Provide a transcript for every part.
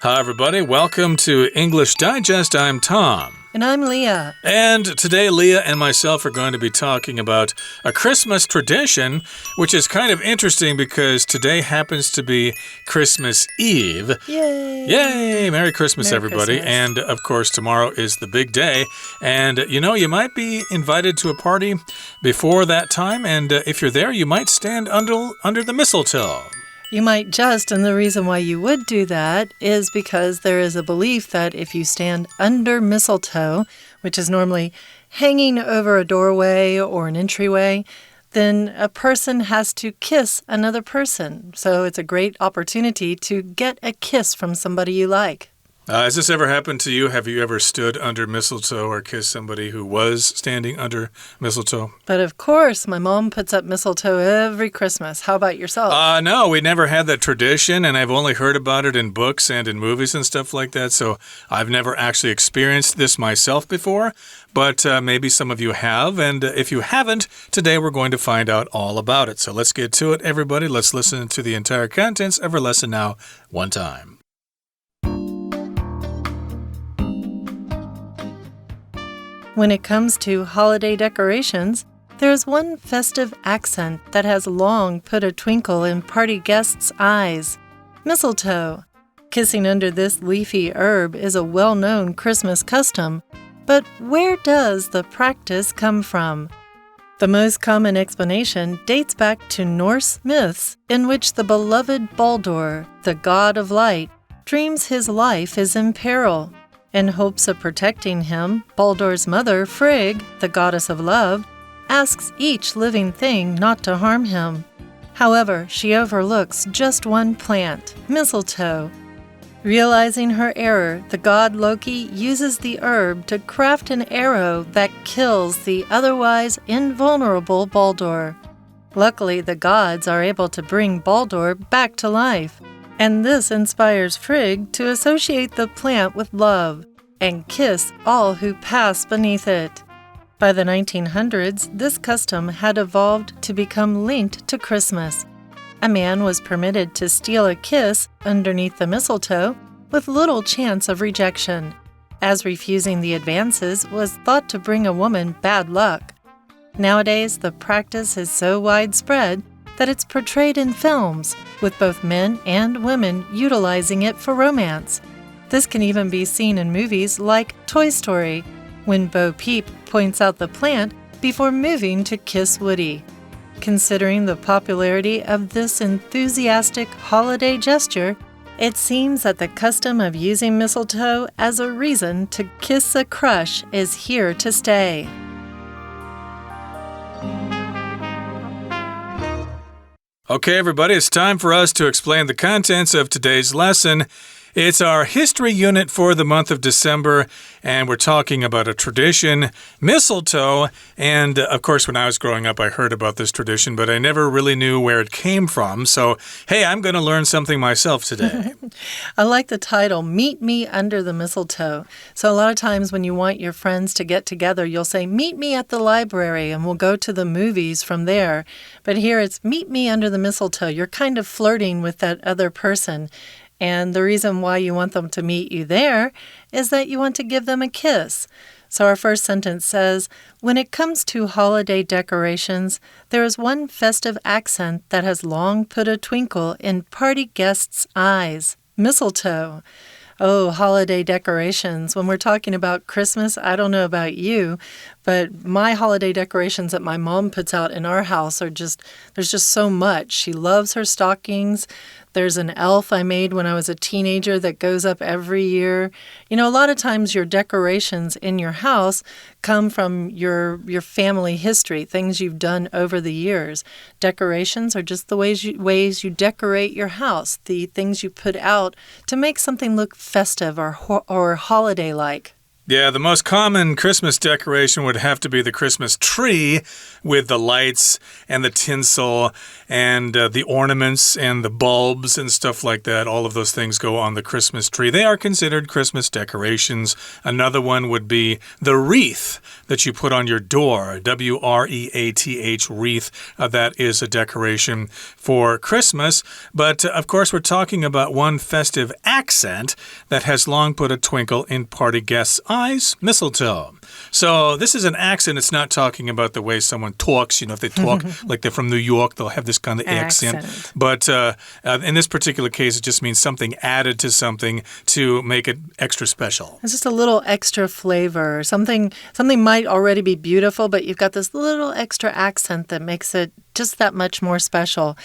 Hi, everybody. Welcome to English Digest. I'm Tom. And I'm Leah. And today, Leah and myself are going to be talking about a Christmas tradition, which is kind of interesting because today happens to be Christmas Eve. Yay! Yay! Merry Christmas, everybody. Christmas. And, of course, tomorrow is the big day. And, you might be invited to a party before that time. And if you're there, you might stand under the mistletoe. You might just, and the reason why you would do that is because there is a belief that if you stand under mistletoe, which is normally hanging over a doorway or an entryway, then a person has to kiss another person. So it's a great opportunity to get a kiss from somebody you like. Has this ever happened to you? Have you ever stood under mistletoe or kissed somebody who was standing under mistletoe? But of course, my mom puts up mistletoe every Christmas. How about yourself? No, we never had that tradition, and I've only heard about it in books and in movies and stuff like that, so I've never actually experienced this myself before, but maybe some of you have, and if you haven't, today we're going to find out all about it. So let's get to it, everybody. Let's listen to the entire contents of our lesson now, one time. When it comes to holiday decorations, there's one festive accent that has long put a twinkle in party guests' eyes: mistletoe. Kissing under this leafy herb is a well-known Christmas custom, but where does the practice come from? The most common explanation dates back to Norse myths in which the beloved Baldur, the god of light, dreams his life is in peril. In hopes of protecting him, Baldur's mother, Frigg, the goddess of love, asks each living thing not to harm him. However, she overlooks just one plant, mistletoe. Realizing her error, the god Loki uses the herb to craft an arrow that kills the otherwise invulnerable Baldur. Luckily, the gods are able to bring Baldur back to life. And this inspires Frigg to associate the plant with love and kiss all who pass beneath it. By the 1900s, this custom had evolved to become linked to Christmas. A man was permitted to steal a kiss underneath the mistletoe with little chance of rejection, as refusing the advances was thought to bring a woman bad luck. Nowadays, the practice is so widespread that it's portrayed in films, with both men and women utilizing it for romance. This can even be seen in movies like Toy Story, when Bo Peep points out the plant before moving to kiss Woody. Considering the popularity of this enthusiastic holiday gesture, it seems that the custom of using mistletoe as a reason to kiss a crush is here to stay. Okay, everybody, it's time for us to explain the contents of today's lesson. It's our history unit for the month of December, and we're talking about a tradition, mistletoe. And, of course, when I was growing up, I heard about this tradition, but I never really knew where it came from. So, hey, I'm going to learn something myself today. I like the title, Meet Me Under the Mistletoe. So a lot of times when you want your friends to get together, you'll say, meet me at the library, and we'll go to the movies from there. But here it's meet me under the mistletoe. You're kind of flirting with that other person. And the reason why you want them to meet you there is that you want to give them a kiss. So our first sentence says, when it comes to holiday decorations, there is one festive accent that has long put a twinkle in party guests' eyes: mistletoe. Oh, holiday decorations. When we're talking about Christmas, I don't know about you, but my holiday decorations that my mom puts out in our house are there's just so much. She loves her stockings. There's an elf I made when I was a teenager that goes up every year. You know, a lot of times your decorations in your house come from your family history, things you've done over the years. Decorations are just the ways you decorate your house, the things you put out to make something look festive or holiday-like. Yeah, the most common Christmas decoration would have to be the Christmas tree with the lights and the tinsel and the ornaments and the bulbs and stuff like that. All of those things go on the Christmas tree. They are considered Christmas decorations. Another one would be the wreath that you put on your door, W-R-E-A-T-H, wreath. That is a decoration for Christmas. But, of course, we're talking about one festive accent that has long put a twinkle in party guests' eyes, mistletoe. So this is an accent. It's not talking about the way someone talks. If they talk like they're from New York, they'll have this kind of accent. But in this particular case, it just means something added to something to make it extra special. It's just a little extra flavor. Something might already be beautiful, but you've got this little extra accent that makes it just that much more special.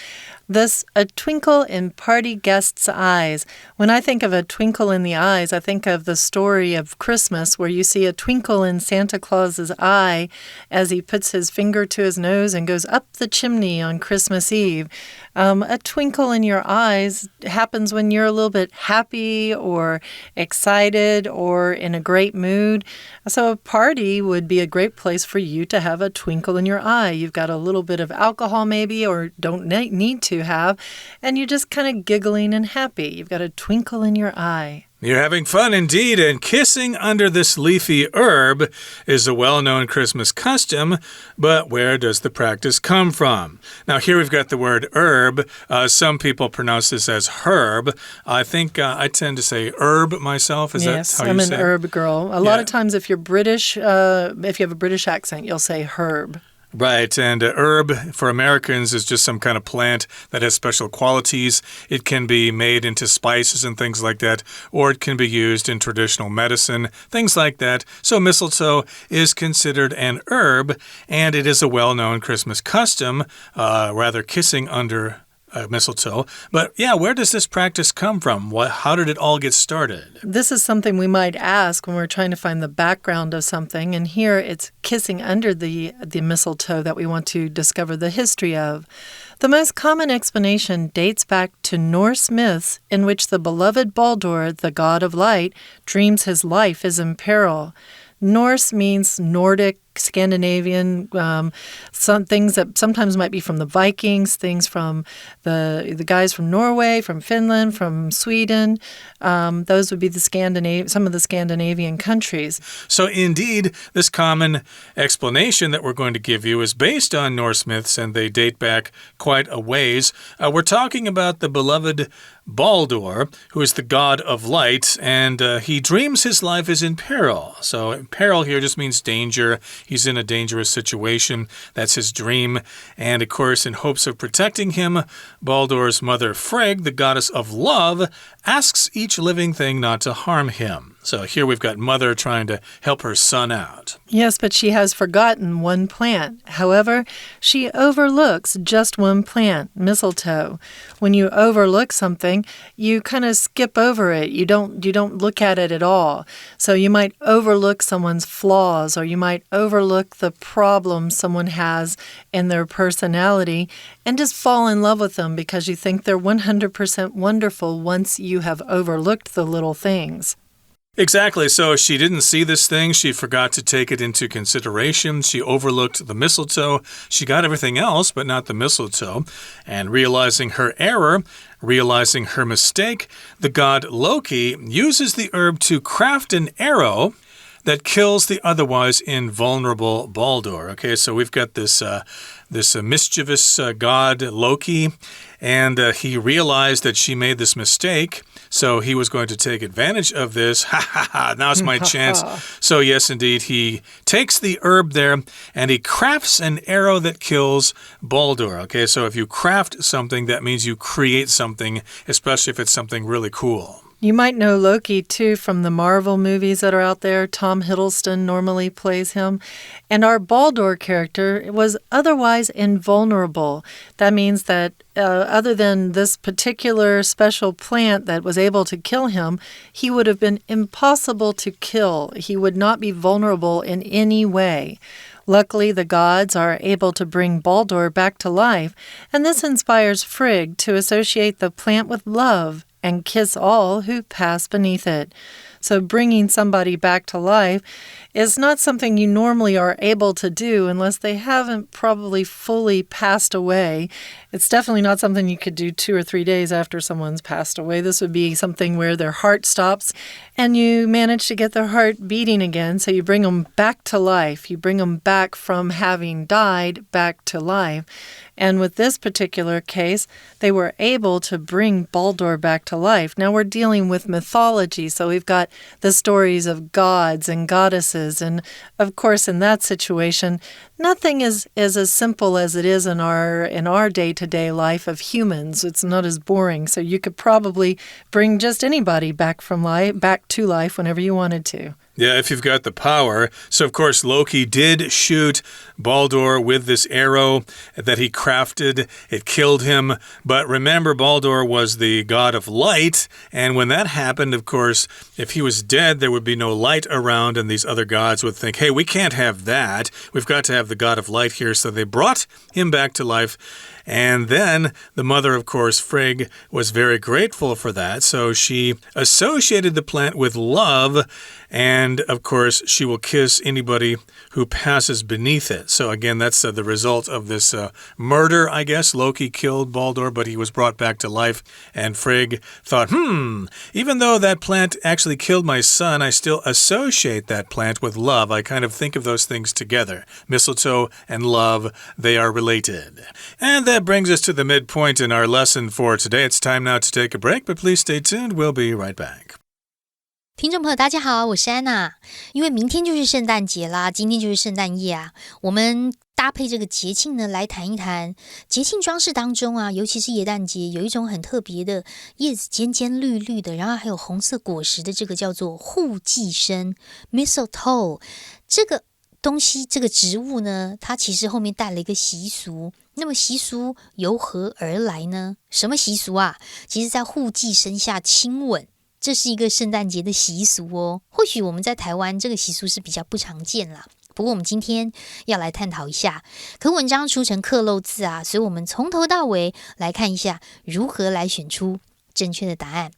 Thus, a twinkle in party guests' eyes. When I think of a twinkle in the eyes, I think of the story of Christmas where you see a twinkle in Santa Claus's eye as he puts his finger to his nose and goes up the chimney on Christmas Eve. A twinkle in your eyes happens when you're a little bit happy or excited or in a great mood. So a party would be a great place for you to have a twinkle in your eye. You've got a little bit of alcohol maybe or don't need to have, and you're just kind of giggling and happy. You've got a twinkle in your eye. You're having fun indeed, and kissing under this leafy herb is a well-known Christmas custom, but where does the practice come from? Now, here we've got the word herb. Some people pronounce this as herb. I think I tend to say herb myself. Is that how you say it? Yes, I'm an herb girl. A lot of times if you're British, if you have a British accent, you'll say herb. Right, and herb for Americans is just some kind of plant that has special qualities. It can be made into spices and things like that, or it can be used in traditional medicine, things like that. So mistletoe is considered an herb, and it is a well-known Christmas custom, rather kissing under mistletoe. But yeah, where does this practice come from? How did it all get started? This is something we might ask when we're trying to find the background of something. And here it's kissing under the mistletoe that we want to discover the history of. The most common explanation dates back to Norse myths in which the beloved Baldur, the god of light, dreams his life is in peril. Norse means Nordic, Scandinavian, some things that sometimes might be from the Vikings, things from the guys from Norway, from Finland, from Sweden. Those would be some of the Scandinavian countries. So indeed, this common explanation that we're going to give you is based on Norse myths, and they date back quite a ways. We're talking about the beloved Baldur, who is the god of light, and he dreams his life is in peril. So peril here just means danger. He's in a dangerous situation. That's his dream. And of course, in hopes of protecting him, Baldur's mother Frigg, the goddess of love, asks each living thing not to harm him. So here we've got mother trying to help her son out. Yes, but she has forgotten one plant. However, she overlooks just one plant, mistletoe. When you overlook something, you kind of skip over it. You don't look at it at all. So you might overlook someone's flaws, or you might overlook the problems someone has in their personality and just fall in love with them because you think they're 100% wonderful once you have overlooked the little things. Exactly. So she didn't see this thing. She forgot to take it into consideration. She overlooked the mistletoe. She got everything else, but not the mistletoe. And realizing her error, realizing her mistake, the god Loki uses the herb to craft an arrow that kills the otherwise invulnerable Baldur. Okay, so we've got this mischievous god Loki, and he realized that she made this mistake, so he was going to take advantage of this. Ha ha ha, now's my chance. So yes, indeed, he takes the herb there, and he crafts an arrow that kills Baldur. Okay, so if you craft something, that means you create something, especially if it's something really cool. You might know Loki, too, from the Marvel movies that are out there. Tom Hiddleston normally plays him. And our Baldur character was otherwise invulnerable. That means that other than this particular special plant that was able to kill him, he would have been impossible to kill. He would not be vulnerable in any way. Luckily, the gods are able to bring Baldur back to life, and this inspires Frigg to associate the plant with love and kiss all who pass beneath it. So bringing somebody back to life is not something you normally are able to do unless they haven't probably fully passed away. It's definitely not something you could do 2 or 3 days after someone's passed away. This would be something where their heart stops and you manage to get their heart beating again. So you bring them back to life. You bring them back from having died back to life. And with this particular case, they were able to bring Baldur back to life. Now we're dealing with mythology, so we've got the stories of gods and goddesses. And of course, in that situation, nothing is as simple as it is in our day-to-day life of humans. It's not as boring. So you could probably bring just anybody back to life whenever you wanted to. Yeah, if you've got the power. So, of course, Loki did shoot Baldur with this arrow that he crafted. It killed him. But remember, Baldur was the god of light. And when that happened, of course, if he was dead, there would be no light around. And these other gods would think, hey, we can't have that. We've got to have the god of light here. So they brought him back to life. And then the mother, of course, Frigg, was very grateful for that. So she associated the plant with love. And, of course, she will kiss anybody who passes beneath it. So, again, that's the result of this murder, I guess. Loki killed Baldur, but he was brought back to life. And Frigg thought, even though that plant actually killed my son, I still associate that plant with love. I kind of think of those things together. Mistletoe and love, they are related. And that brings us to the midpoint in our lesson for today. It's time now to take a break, but please stay tuned. We'll be right back. 听众朋友大家好，我是安娜。因为明天就是圣诞节啦，今天就是圣诞夜啊，我们搭配这个节庆呢来谈一谈节庆装饰当中啊，尤其是耶诞节有一种很特别的叶子尖尖绿绿的，然后还有红色果实的，这个叫做槲寄生 mistletoe。 这个东西这个植物呢，它其实后面带了一个习俗。那么习俗由何而来呢？什么习俗啊？其实在槲寄生下亲吻，这是一个圣诞节的习俗哦。或许我们在台湾这个习俗是比较不常见啦，不过我们今天要来探讨一下，可文章出成克漏字啊，所以我们从头到尾来看一下如何来选出正确的答案。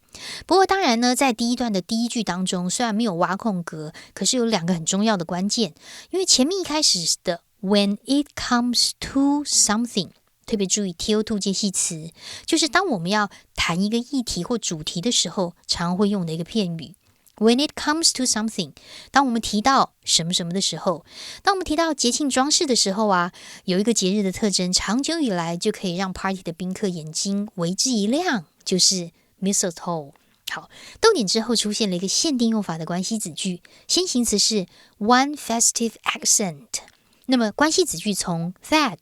不过当然呢，在第一段的第一句当中，虽然没有挖空格，可是有2个很重要的关键。因为前面一开始的 when it comes to something， 特别注意 to 介系词，就是当我们要谈一个议题或主题的时候常会用的一个片语。When it comes to something， 当我们提到什么什么的时候，当我们提到节庆装饰的时候啊，有一个节日的特征，长久以来就可以让 party 的宾客眼睛为之一亮，就是 mistletoe。 好，逗点之后出现了一个限定用法的关系子句，先行词是 one festive accent。 那么关系子句从 that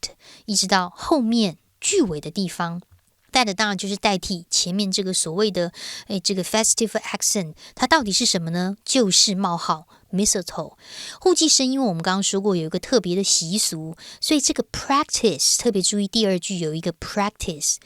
一直到后面句尾的地方，带的当然就是代替前面这个所谓的这个 festive accent， 它到底是什么呢？就是冒号 mistletoe。 槲寄生因为我们刚刚说过有一个特别的习俗，所以这个 practice 特别注意第2句有一个 practice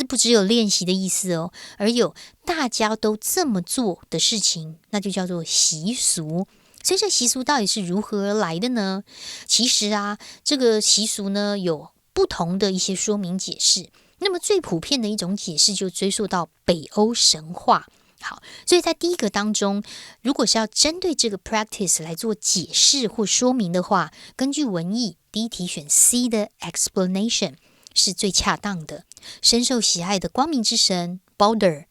不只有练习的意思哦，而有大家都这么做的事情，那就叫做习俗。所以这习俗到底是如何而来的呢？其实啊，这个习俗呢有不同的一些说明解释。那么最普遍的一种解释就追溯到北欧神话。好，所以在第一个当中，如果是要针对这个 practice 来做解释或说明的话，根据文意，第一题选 C 的 explanation 是最恰当的。深受喜爱的光明之神 Baldur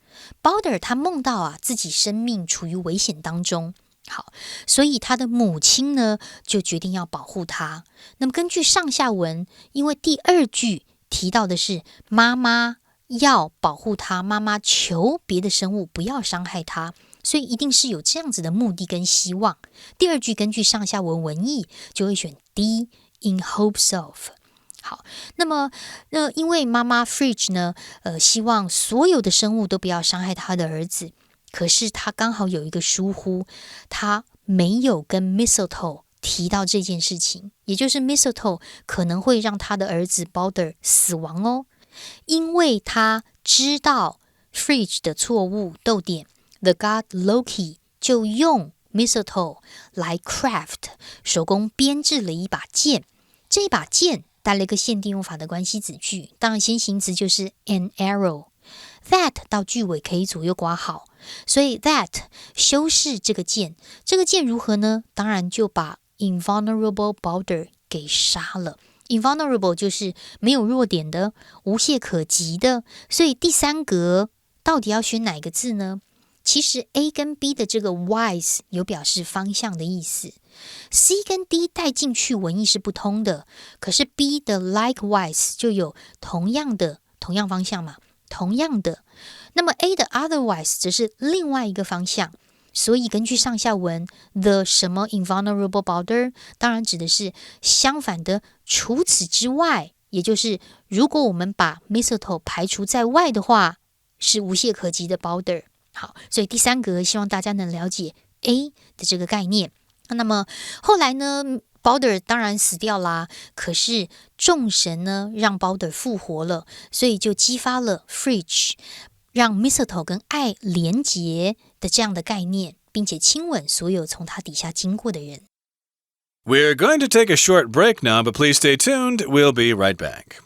他梦到啊自己生命处于危险当中。好，所以他的母亲呢就决定要保护他。那么根据上下文，因为第2句提到的是妈妈要保护他，妈妈求别的生物不要伤害他，所以一定是有这样子的目的跟希望。第2句根据上下文文意就会选 D in hopes of。 好，那么因为妈妈 Fridge 呢希望所有的生物都不要伤害他的儿子，可是他刚好有一个疏忽，他没有跟 mistletoe 提到这件事情，也就是 mistletoe 可能会让他的儿子 Baldur 死亡哦。因为他知道 Fridge 的错误，逗点 The god Loki 就用 mistletoe 来 craft 手工编制了一把剑。这把剑带了一个限定用法的关系子句，当然先行词就是 an arrow。that 到句尾可以左右括号，所以 that 修饰这个键，这个键如何呢？当然就把 invulnerable Balder 给杀了。invulnerable 就是没有弱点的，无懈可击的，所以第三格到底要选哪个字呢？其实 A 跟 B 的这个 wise 有表示方向的意思， C 跟 D 带进去文意是不通的，可是 B 的 likewise 就有同样方向嘛，同样的。那么 A 的 otherwise 则是另外一个方向，所以根据上下文 the 什么 invulnerable Balder 当然指的是相反的除此之外，也就是如果我们把 mistletoe 排除在外的话，是无懈可击的 Balder。好，所以第三格希望大家能了解 A 的这个概念。那么后来呢 Balder 当然死掉啦，可是众神呢让 Balder 复活了，所以就激发了 Frigg 让 mistletoe 跟爱连结的这样的概念，并且亲吻所有从他底下经过的人。 We're going to take a short break now, but please stay tuned. We'll be right back.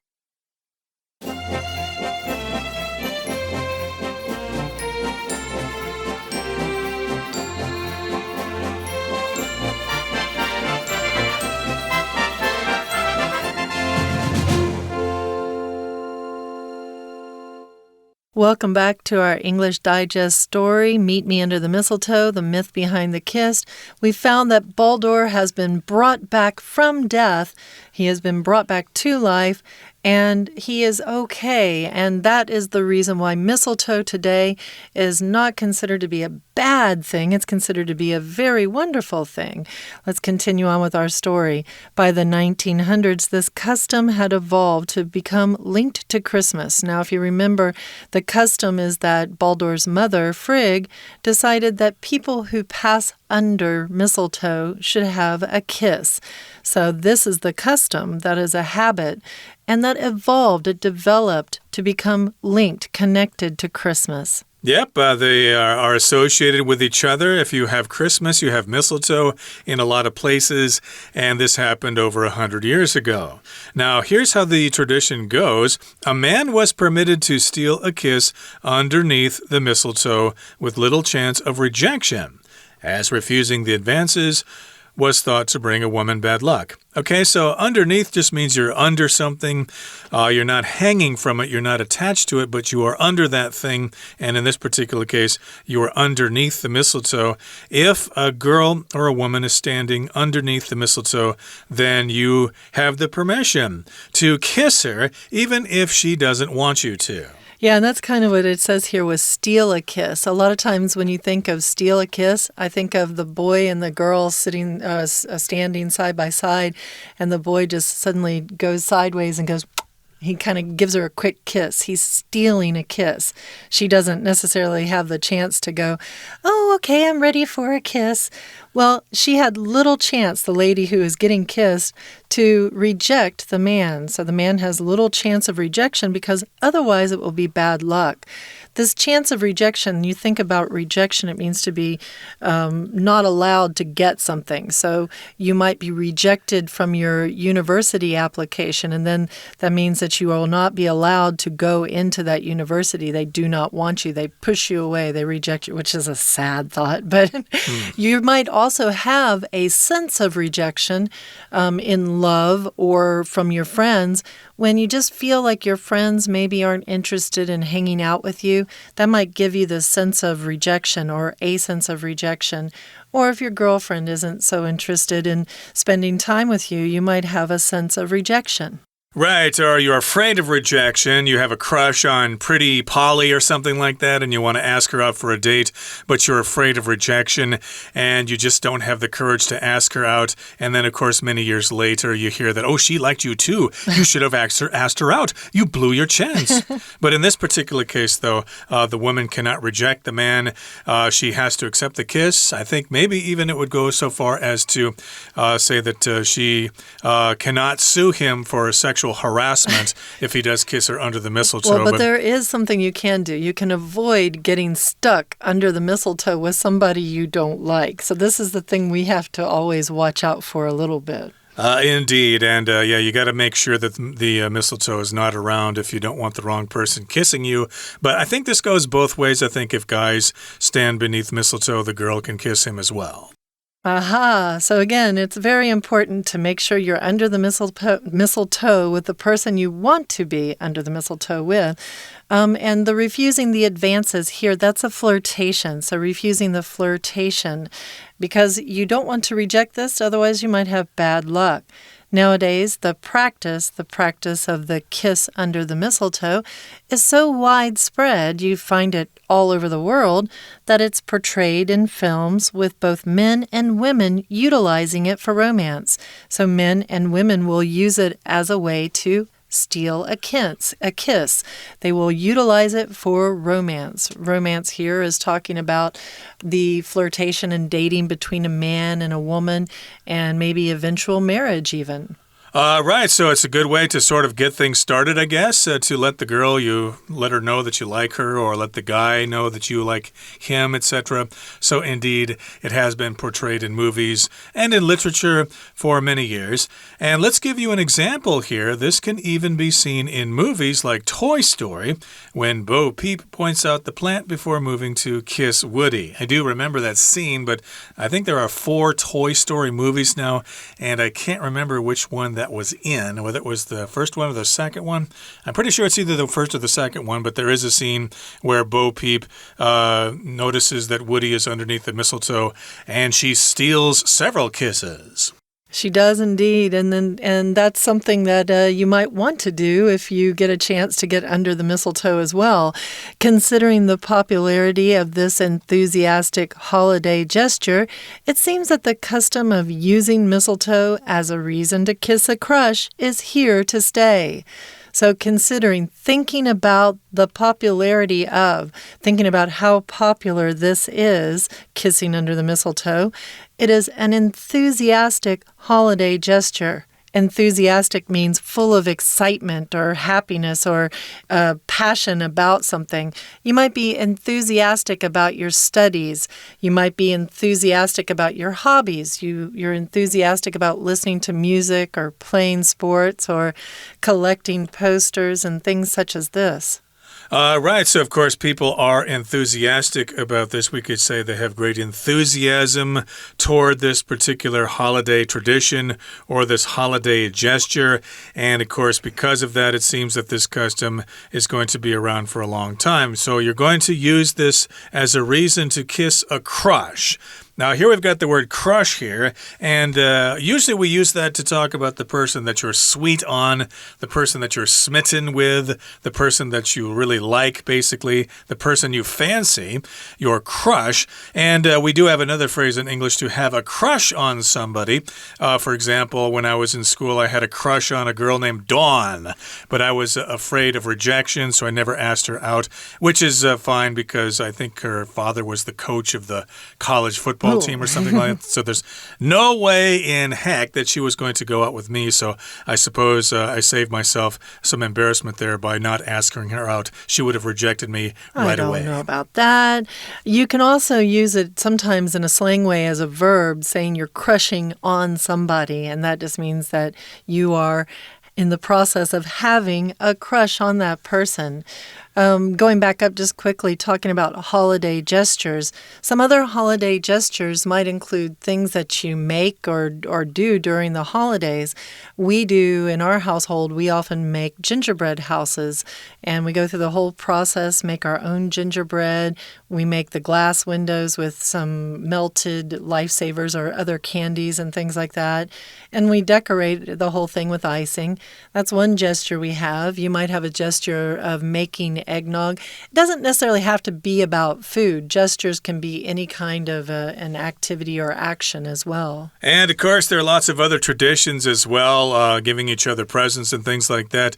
Welcome back to our English Digest story, Meet Me Under the Mistletoe, The Myth Behind the Kiss. We found that Baldur has been brought back from death. He has been brought back to life, and he is okay. And that is the reason why mistletoe today is not considered to be a bad thing. It's considered to be a very wonderful thing. Let's continue on with our story. By the 1900s, this custom had evolved to become linked to Christmas. Now, if you remember, the custom is that Baldur's mother, Frigg, decided that people who pass under mistletoe should have a kiss. So this is the custom that is a habit, and that evolved, it developed to become linked, connected to Christmas. Yep, they are associated with each other. If you have Christmas, you have mistletoe in a lot of places, and this happened over 100 years ago. Now, here's how the tradition goes. A man was permitted to steal a kiss underneath the mistletoe with little chance of rejection, as refusing the advances was thought to bring a woman bad luck. Okay, so underneath just means you're under something. You're not hanging from it. You're not attached to it, but you are under that thing. And in this particular case, you are underneath the mistletoe. If a girl or a woman is standing underneath the mistletoe, then you have the permission to kiss her, even if she doesn't want you to. Yeah, and that's kind of what it says here with steal a kiss. A lot of times when you think of steal a kiss, I think of the boy and the girl sitting, standing side by side, and the boy just suddenly goes sideways and goes, he kind of gives her a quick kiss. He's stealing a kiss. She doesn't necessarily have the chance to go, oh, okay, I'm ready for a kiss. Well, she had little chance, the lady who is getting kissed, to reject the man. So the man has little chance of rejection because otherwise it will be bad luck. This chance of rejection, you think about rejection, it means to be not allowed to get something. So you might be rejected from your university application, and then that means that you will not be allowed to go into that university. They do not want you. They push you away. They reject you, which is a sad thought. But you might also have a sense of rejection in love or from your friends when you just feel like your friends maybe aren't interested in hanging out with you. That might give you the sense of rejection or a sense of rejection. Or if your girlfriend isn't so interested in spending time with you, you might have a sense of rejection. Right, or you're afraid of rejection. You have a crush on pretty Polly or something like that, and you want to ask her out for a date, but you're afraid of rejection, and you just don't have the courage to ask her out. And then, of course, many years later, you hear that, oh, she liked you too. You should have asked her out. You blew your chance. But in this particular case, though, the woman cannot reject the man. She has to accept the kiss. I think maybe even it would go so far as to say that she cannot sue him for sexual harassment if he does kiss her under the mistletoe. Well, but there is something you can do. You can avoid getting stuck under the mistletoe with somebody you don't like. So this is the thing we have to always watch out for a little bit. Indeed, and yeah, you got to make sure that the mistletoe is not around if you don't want the wrong person kissing you. But I think this goes both ways. I think if guys stand beneath mistletoe, the girl can kiss him as well. Aha. So again, it's very important to make sure you're under the mistletoe with the person you want to be under the mistletoe with. And the refusing the advances here, that's a flirtation. So refusing the flirtation because you don't want to reject this, otherwise you might have bad luck. Nowadays, the practice of the kiss under the mistletoe is so widespread, you find it all over the world, that it's portrayed in films with both men and women utilizing it for romance. So men and women will use it as a way to steal a kiss. They will utilize it for romance. Romance here is talking about the flirtation and dating between a man and a woman and maybe eventual marriage even. Right, so it's a good way to sort of get things started, I guess, to let the girl, you let her know that you like her or let the guy know that you like him, etc. So indeed, it has been portrayed in movies and in literature for many years. And let's give you an example here. This can even be seen in movies like Toy Story, when Bo Peep points out the plant before moving to kiss Woody. I do remember that scene, but I think there are 4 Toy Story movies now, and I can't remember which one that was in, whether it was the first one or the second one. I'm pretty sure it's either the first or the second one, but there is a scene where Bo Peep notices that Woody is underneath the mistletoe and she steals several kisses. She does indeed, and that's something that you might want to do if you get a chance to get under the mistletoe as well. Considering the popularity of this enthusiastic holiday gesture, it seems that the custom of using mistletoe as a reason to kiss a crush is here to stay. So thinking about the popularity of, thinking about how popular this is, kissing under the mistletoe, it is an enthusiastic holiday gesture. Enthusiastic means full of excitement or happiness or passion about something. You might be enthusiastic about your studies. You might be enthusiastic about your hobbies. You're enthusiastic about listening to music or playing sports or collecting posters and things such as this. Right, so of course people are enthusiastic about this. We could say they have great enthusiasm toward this particular holiday tradition or this holiday gesture. And of course, because of that, it seems that this custom is going to be around for a long time. So you're going to use this as a reason to kiss a crush. Now, here we've got the word crush here, and usually we use that to talk about the person that you're sweet on, the person that you're smitten with, the person that you really like, basically, the person you fancy, your crush. And we do have another phrase in English, to have a crush on somebody. For example, when I was in school, I had a crush on a girl named Dawn, but I was afraid of rejection, so I never asked her out, which is fine because I think her father was the coach of the college football team or something like that. So there's no way in heck that she was going to go out with me. So I suppose I saved myself some embarrassment there by not asking her out. She would have rejected me right away. I don't know about that. You can also use it sometimes in a slang way as a verb, saying you're crushing on somebody. And that just means that you are in the process of having a crush on that person. Going back up just quickly, talking about holiday gestures. Some other holiday gestures might include things that you make or do during the holidays. We do, in our household, we often make gingerbread houses, and we go through the whole process, make our own gingerbread. We make the glass windows with some melted lifesavers or other candies and things like that, and we decorate the whole thing with icing. That's one gesture we have. You might have a gesture of making eggnog. It doesn't necessarily have to be about food. Gestures can be any kind of an activity or action as well. And of course, there are lots of other traditions as well, giving each other presents and things like that.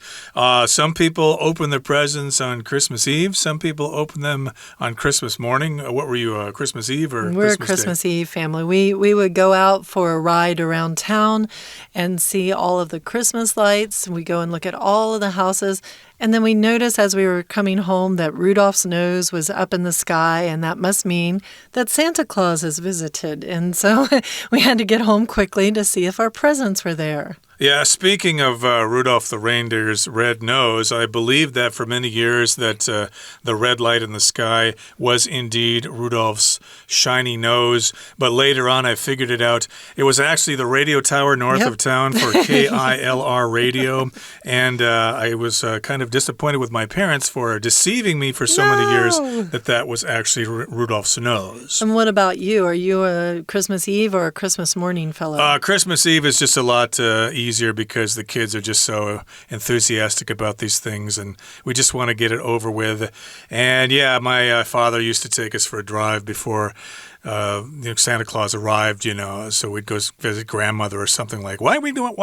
Some people open their presents on Christmas Eve. Some people open them on Christmas morning. What were you, Christmas Eve or We're Christmas a Christmas Day? Eve family. We would go out for a ride around town and see all of the Christmas lights. We go and look at all of the houses. And then we noticed as we were coming home that Rudolph's nose was up in the sky, and that must mean that Santa Claus has visited. And so we had to get home quickly to see if our presents were there. Yeah, speaking of Rudolph the reindeer's red nose, I believe that for many years that the red light in the sky was indeed Rudolph's shiny nose. But later on, I figured it out. It was actually the radio tower north of town for KILR radio. And I was kind of disappointed with my parents for deceiving me for so many years that was actually Rudolph's nose. And what about you? Are you a Christmas Eve or a Christmas morning fellow? Christmas Eve is just a lot easier because the kids are just so enthusiastic about these things and we just want to get it over with. And yeah, my father used to take us for a drive before Santa Claus arrived, so we'd go visit grandmother or something like, why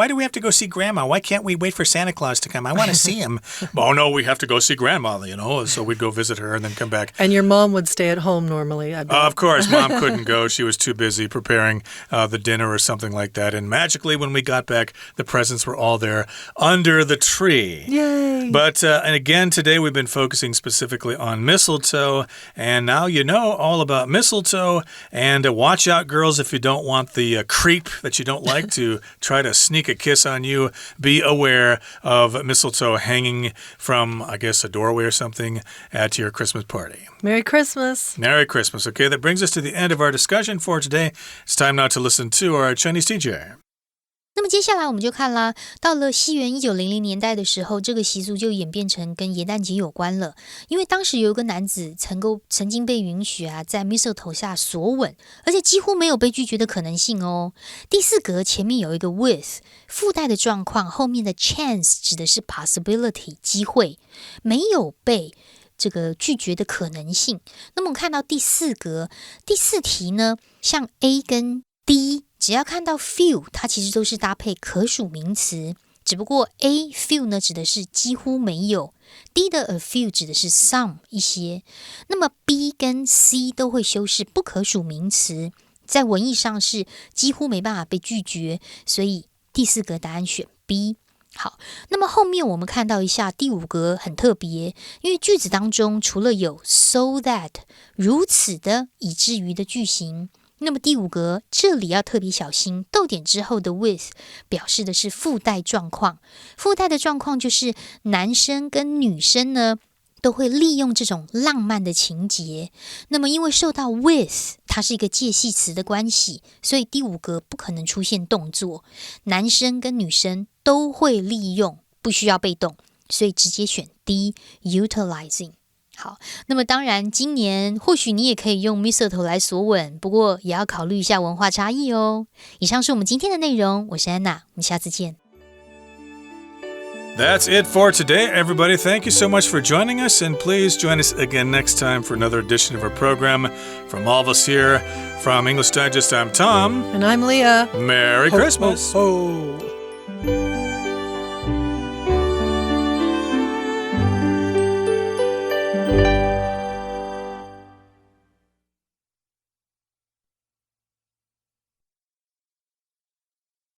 do we have to go see grandma? Why can't we wait for Santa Claus to come? I want to see him. Oh, no, we have to go see grandma, so we'd go visit her and then come back. And your mom would stay at home normally, I bet. Of course, Mom couldn't go. She was too busy preparing the dinner or something like that. And magically, when we got back, the presents were all there under the tree. Yay! But, and again, today we've been focusing specifically on mistletoe. And now you know all about mistletoe. And watch out, girls, if you don't want the creep that you don't like to try to sneak a kiss on you. Be aware of mistletoe hanging from, I guess, a doorway or something at your Christmas party. Merry Christmas. Merry Christmas. Okay, that brings us to the end of our discussion for today. It's time now to listen to our Chinese teacher. 那么接下来我们就看啦，到了西元1900年代的时候，这个习俗就演变成跟元旦节有关了。因为当时有一个男子曾经被允许在 mistletoe 下索吻，而且几乎没有被拒绝的可能性哦。第四格前面有一个 with 附带的状况，后面的 chance 指的是 possibility 机会，没有被这个拒绝的可能性。那么我们看到第四格第四题呢，像 A 跟 D。只要看到 few 它其实都是搭配可数名词，只不过 A few 呢指的是几乎没有， D 的 a few 指的是 some 一些。那么 B 跟 C 都会修饰不可数名词，在文意上是几乎没办法被拒绝，所以第四格答案选 B。好，那么后面我们看到一下第五格很特别，因为句子当中除了有 so that 如此的以至于的句型，那么第五格这里要特别小心，逗点之后的 with 表示的是附带状况，附带的状况就是男生跟女生呢都会利用这种浪漫的情节。那么因为受到 with 它是一个介系词的关系，所以第五格不可能出现动作，男生跟女生都会利用，不需要被动，所以直接选 D utilizing。好，那么当然今年或许你也可以用 mistletoe 来索吻，不过也要考虑一下文化差异哦。以上是我们今天的内容，我是安娜，我们下次见。That's it for today, everybody. Thank you so much for joining us, and please join us again next time for another edition of our program. From all of us here from English Digest, I'm Tom. And I'm Leah. Merry Christmas. Ho, ho.